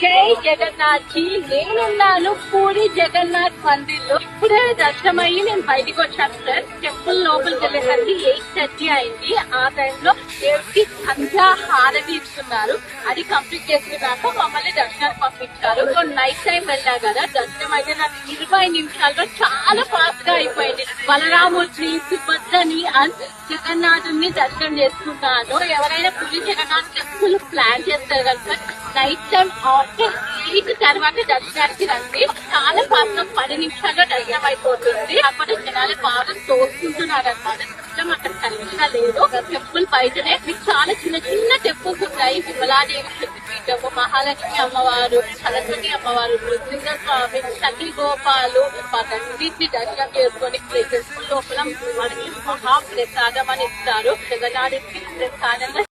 జై జగన్నాథ్ జీ. నేనున్నాను పూరి జగన్నాథ్ మందిర్ లో. ఇప్పుడే దర్శనం అయ్యి నేను బయటకు వచ్చాను సార్. టెంపుల్ లోపలికి వెళ్ళేసరికి 8:30 అయింది. ఆ టైంలో దేవుడికి సంధ్యా హారతి ఇస్తున్నారు. అది కంప్లీట్ చేసుకున్నాక మమ్మల్ని దర్శనానికి పంపించారు. సో నైట్ టైం వెళ్ళా కదా, దర్శనం అయితే నాకు 20 నిమిషాల్లో చాలా ఫాస్ట్ గా అయిపోయింది. బలరాముడిని, సుభద్రని అండ్ జగన్నాథుని దర్శనం చేసుకున్నాను. ఎవరైనా పూరి జగన్నాథ్ టెంపుల్ ప్లాన్ చేస్తారు కదా, నైట్ టైం ఆఫ్టర్ 8 తర్వాత దర్శనానికి రండి. చాలా ఫాస్ట్ గా 10 నిమిషాల్లో దర్శనం అయిపోతుంది. అక్కడ జనాలు బాగా తోసుకుంటున్నారు అనమాట. అక్కడ కలిగిన లేదు. టెంపుల్ బయటనే మీకు చాలా చిన్న చిన్న టెంపుల్స్ ఉంటాయి. విమలాదేవి శక్తిపీఠము, మహాలక్ష్మి అమ్మవారు, సరస్వతి అమ్మవారు, నృసింహ స్వామి, సతీ గోపాలు, వీటిని దర్శనం చేసుకొని ప్లేసెస్ లోపల మనకి మహాప్రసాదం అని ఇస్తారు. జగన్నాథుడికి ప్రసాదంగా